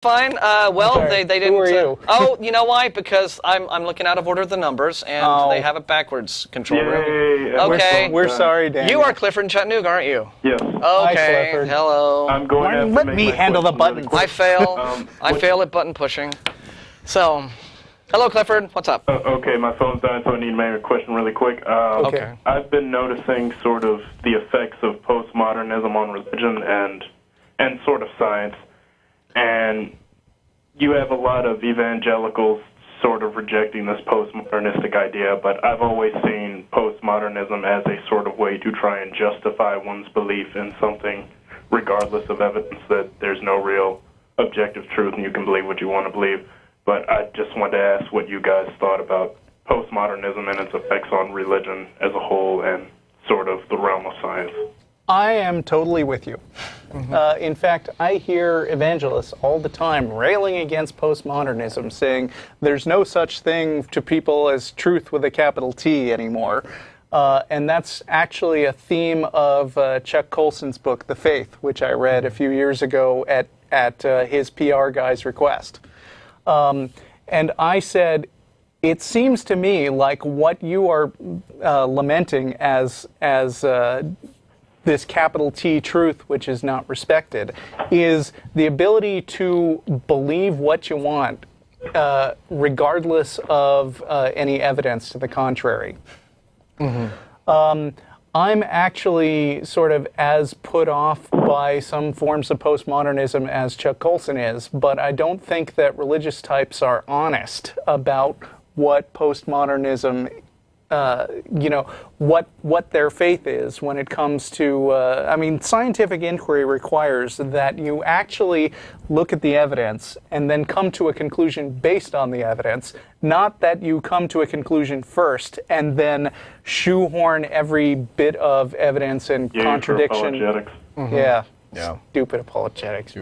Fine. Well, Sorry. they didn't. Who are you? Oh, you know why? Because I'm looking out of order the numbers, and they have it backwards. Control room. Okay. We're sorry, Dan. You are Clifford in Chattanooga, aren't you? Yes. Okay. Clifford. Hello. I'm going to have to Let make me my handle the question really buttons. I quick. fail. I fail at button pushing. So, hello, Clifford. What's up? Okay, my phone's dying, so I need to make a question really quick. Okay. I've been noticing sort of the effects of postmodernism on religion and sort of science, and you have a lot of evangelicals sort of rejecting this postmodernistic idea, but I've always seen postmodernism as a sort of way to try and justify one's belief in something regardless of evidence that there's no real objective truth and you can believe what you want to believe. But I just wanted to ask what you guys thought about postmodernism and its effects on religion as a whole and sort of the realm of science. I am totally with you. In fact, I hear evangelists all the time railing against postmodernism, saying there's no such thing to people as truth with a capital T anymore. And that's actually a theme of Chuck Colson's book, The Faith, which I read a few years ago at his PR guy's request. And I said, it seems to me like what you are lamenting as this capital T truth, which is not respected, is the ability to believe what you want, regardless of any evidence to the contrary. I'm actually sort of as put off by some forms of postmodernism as Chuck Colson is, but I don't think that religious types are honest about what postmodernism what their faith is when it comes to, scientific inquiry requires that you actually look at the evidence and then come to a conclusion based on the evidence, not that you come to a conclusion first and then shoehorn every bit of evidence and contradiction. Apologetics. Yeah. Stupid apologetics.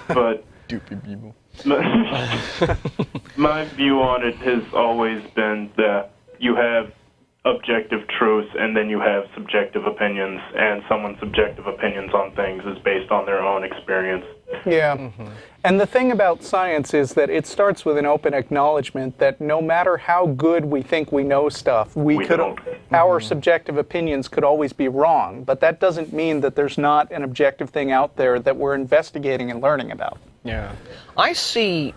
But Stupid people. my view on it has always been that you have objective truths and then you have subjective opinions, and someone's subjective opinions on things is based on their own experience. Yeah. And the thing about science is that it starts with an open acknowledgement that no matter how good we think we know stuff, our subjective opinions could always be wrong, but that doesn't mean that there's not an objective thing out there that we're investigating and learning about. Yeah. I see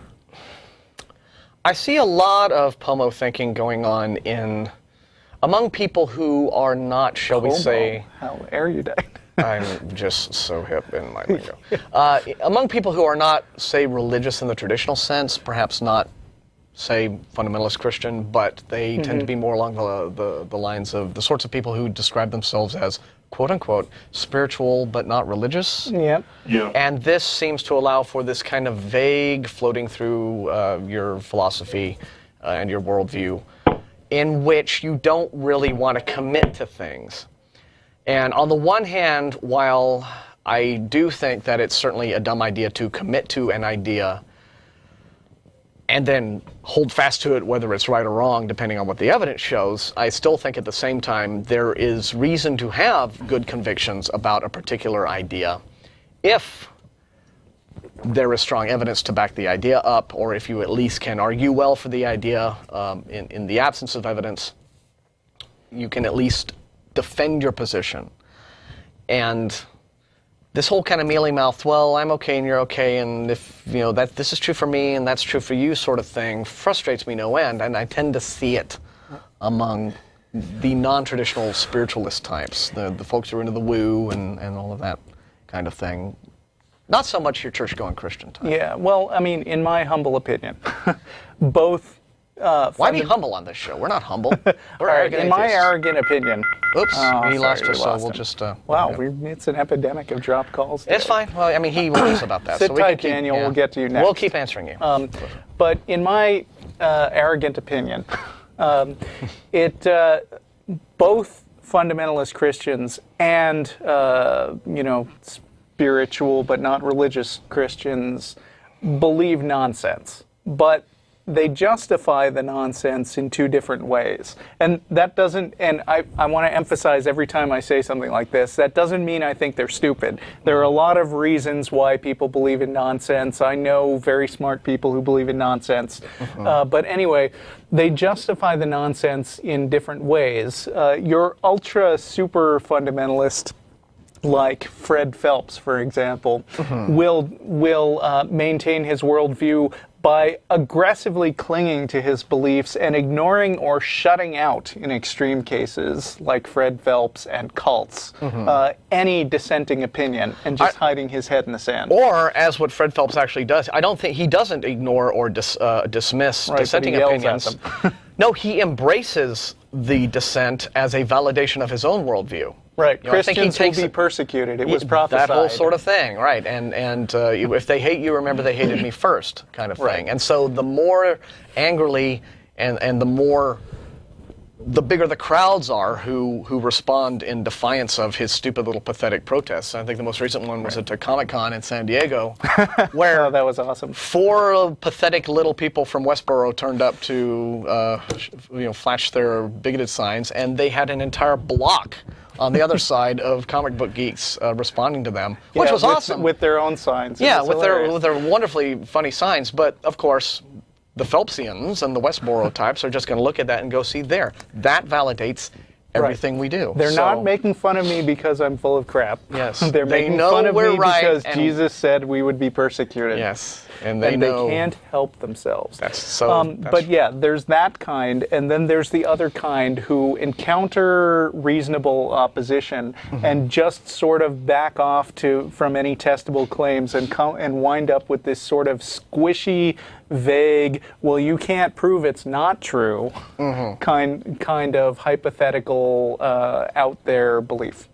a lot of POMO thinking going on among people who are not, shall we say... How erudite. I'm just so hip in my lingo. Among people who are not, say, religious in the traditional sense, perhaps not, say, fundamentalist Christian, but they tend to be more along the lines of the sorts of people who describe themselves as quote-unquote spiritual but not religious. Yeah. And this seems to allow for this kind of vague floating through your philosophy and your worldview, in which you don't really want to commit to things. And on the one hand, while I do think that it's certainly a dumb idea to commit to an idea and then hold fast to it whether it's right or wrong, depending on what the evidence shows, I still think at the same time there is reason to have good convictions about a particular idea if there is strong evidence to back the idea up, or if you at least can argue well for the idea. In the absence of evidence, you can at least defend your position. And this whole kind of mealy-mouthed, well, I'm okay and you're okay, and if, that this is true for me and that's true for you sort of thing frustrates me no end, and I tend to see it among the non-traditional spiritualist types, the folks who are into the woo and all of that kind of thing. Not so much your church-going Christian type. Yeah, well, in my humble opinion, both... Why be humble on this show? We're not humble. We're arrogant in my atheists. arrogant opinion... Oops, we lost us, so lost we'll him. just... Wow, it's an epidemic of drop calls today. It's fine. Well, he warns about that. Sit so we tight, can keep, Daniel. We'll get to you next. We'll keep answering you. But in my arrogant opinion, both fundamentalist Christians and, spiritual but not religious Christians believe nonsense. But they justify the nonsense in two different ways. And that doesn't, and I want to emphasize every time I say something like this, that doesn't mean I think they're stupid. There are a lot of reasons why people believe in nonsense. I know very smart people who believe in nonsense. But anyway, they justify the nonsense in different ways. Your ultra super fundamentalist, like Fred Phelps, for example, will maintain his worldview by aggressively clinging to his beliefs and ignoring or shutting out, in extreme cases, like Fred Phelps and cults, any dissenting opinion, and just hiding his head in the sand. Or, as what Fred Phelps actually does, I don't think he doesn't ignore or dismiss dissenting opinions. No, he embraces the dissent as a validation of his own worldview. Right, you know, Christians will be persecuted. It was prophesied. That whole sort of thing, right? And if they hate you, remember they hated me first, kind of thing. Right. And so the more angrily and the bigger the crowds are who respond in defiance of his stupid little pathetic protests. I think the most recent one was at Comic-Con in San Diego, where that was awesome. 4 pathetic little people from Westboro turned up to flash their bigoted signs, and they had an entire block on the other side of comic book geeks responding to them, which was awesome. With their own signs. Yeah, with their wonderfully funny signs. But, of course, the Phelpsians and the Westboro types are just going to look at that and go, see there. That validates everything we do. They're not making fun of me because I'm full of crap. Yes. They're making fun of me because Jesus said we would be persecuted. Yes. And they know. They can't help themselves. That's so. But yeah, there's that kind, and then there's the other kind who encounter reasonable opposition and just sort of back off from any testable claims and wind up with this sort of squishy, vague, well, you can't prove it's not true, kind of hypothetical, out there belief.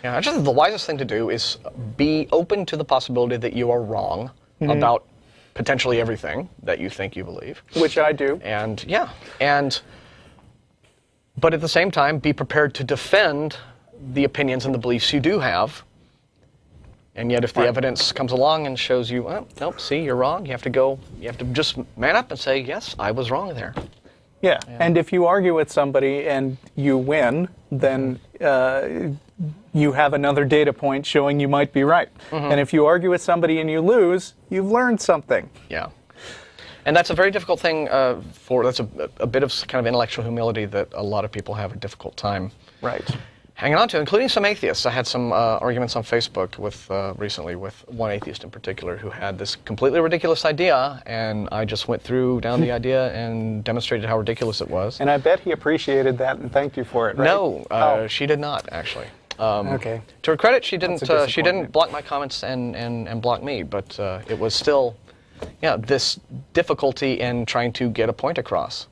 Yeah, I just think the wisest thing to do is be open to the possibility that you are wrong about potentially everything that you think you believe. Which I do. But at the same time, be prepared to defend the opinions and the beliefs you do have. And yet if the evidence comes along and shows you, well, nope, see, you're wrong, you have to just man up and say, yes, I was wrong there. Yeah, and if you argue with somebody and you win, then you have another data point showing you might be right. And if you argue with somebody and you lose, you've learned something. Yeah. And that's a very difficult thing that's a bit of kind of intellectual humility that a lot of people have a difficult time hanging on to, including some atheists. I had some arguments on Facebook recently with one atheist in particular who had this completely ridiculous idea, and I just went down the idea and demonstrated how ridiculous it was. And I bet he appreciated that and thanked you for it, right? No, she did not, actually. Okay. To her credit, she didn't block my comments and block me, but it was still, this difficulty in trying to get a point across.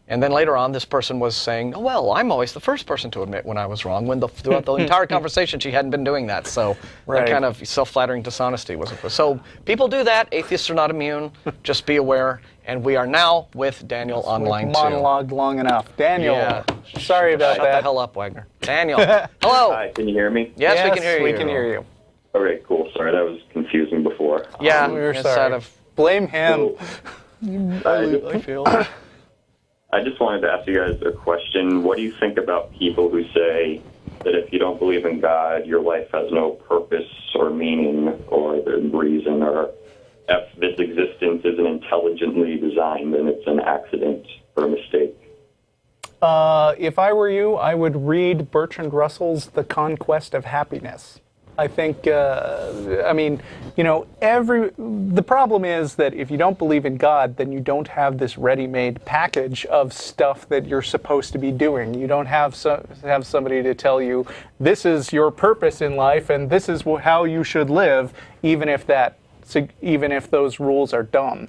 And then later on, this person was saying, oh, well, I'm always the first person to admit when I was wrong, when throughout the entire conversation she hadn't been doing that. So that kind of self-flattering dishonesty wasn't. So people do that. Atheists are not immune. Just be aware. And we are now with Daniel online, too. Monologued long enough. Daniel, sorry about that. Shut the hell up, Wagner. Daniel, hello. Hi, can you hear me? Yes, we can hear you. We can hear you. All right, cool. Sorry, that was confusing before. Yeah, we're sorry. Blame him. I feel. I just wanted to ask you guys a question. What do you think about people who say that if you don't believe in God, your life has no purpose or meaning or the reason, or if this existence isn't intelligently designed, then it's an accident or a mistake? If I were you, I would read Bertrand Russell's The Conquest of Happiness. I think, the problem is that if you don't believe in God, then you don't have this ready-made package of stuff that you're supposed to be doing. You don't have somebody to tell you, this is your purpose in life and this is how you should live, even if those rules are dumb.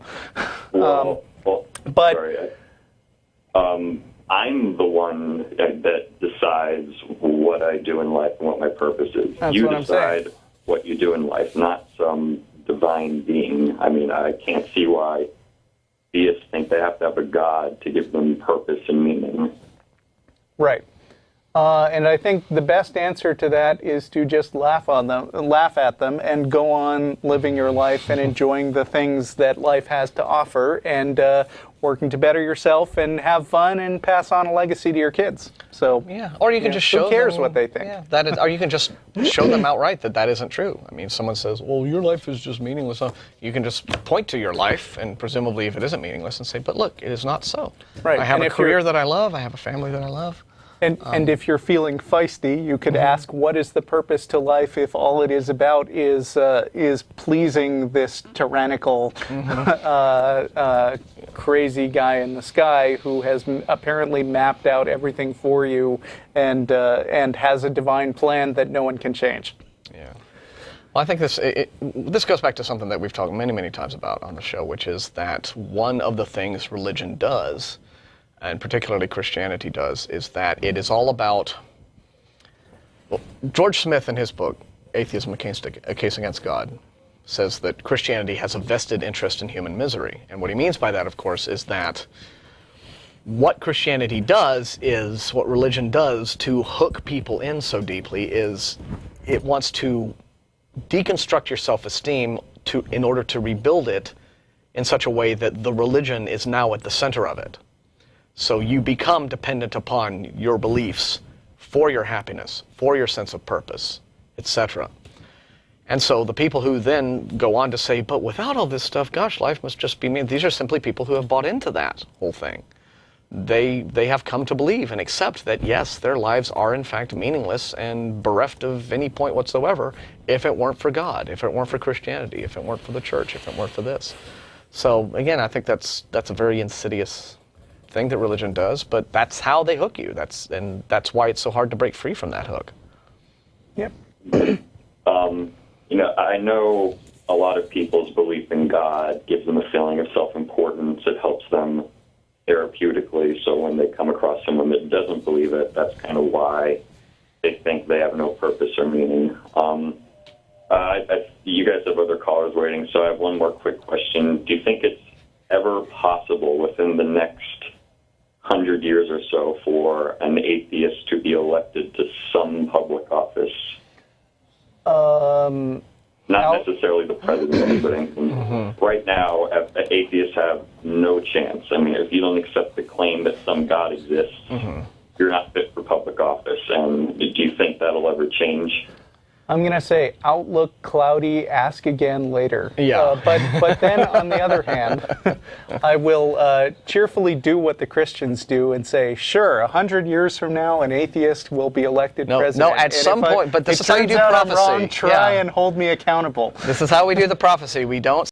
I'm the one that decides what I do in life and what my purpose is. That's you what decide what you do in life, not some divine being. I mean, I can't see why theists think they have to have a God to give them purpose and meaning. Right. And I think the best answer to that is to just laugh at them, and go on living your life and enjoying the things that life has to offer, and working to better yourself and have fun and pass on a legacy to your kids. So yeah, or you can just show who cares them, what they think. Yeah, that is, or you can just show them outright that isn't true. I mean, someone says, "Well, your life is just meaningless." You can just point to your life, and presumably, if it isn't meaningless, and say, "But look, it is not so. Right. I have And a if you're- career that I love. I have a family that I love." And if you're feeling feisty, you could ask, what is the purpose to life if all it is about is pleasing this tyrannical, crazy guy in the sky who has apparently mapped out everything for you and has a divine plan that no one can change? Yeah. Well, I think this goes back to something that we've talked many, many times about on the show, which is that one of the things religion does, and particularly Christianity does, is that it is all about, well, George Smith in his book, Atheism, A Case Against God, says that Christianity has a vested interest in human misery. And what he means by that, of course, is that what Christianity does is, what religion does to hook people in so deeply is it wants to deconstruct your self-esteem in order to rebuild it in such a way that the religion is now at the center of it. So you become dependent upon your beliefs for your happiness, for your sense of purpose, etc. And so the people who then go on to say, but without all this stuff, gosh, life must just be mean. These are simply people who have bought into that whole thing. They have come to believe and accept that, yes, their lives are in fact meaningless and bereft of any point whatsoever if it weren't for God, if it weren't for Christianity, if it weren't for the church, if it weren't for this. So again, I think that's a very insidious thing that religion does, but that's how they hook you. That's why it's so hard to break free from that hook. Yep. I know a lot of people's belief in God gives them a feeling of self-importance. It helps them therapeutically. So when they come across someone that doesn't believe it, that's kind of why they think they have no purpose or meaning. You guys have other callers waiting, so I have one more quick question. Do you think it's ever possible within the next 100 years or so for an atheist to be elected to some public office? Not necessarily the presidency, but right now, atheists have no chance. I mean, if you don't accept the claim that some God exists, you're not fit for public office. And do you think that'll ever change? I'm going to say outlook cloudy, ask again later. Yeah. But then on the other hand, I will cheerfully do what the Christians do and say, sure, 100 years from now, an atheist will be elected president. No, at some point, but this is how you do prophecy. prophecy. Wrong, try and hold me accountable. This is how we do the prophecy. We don't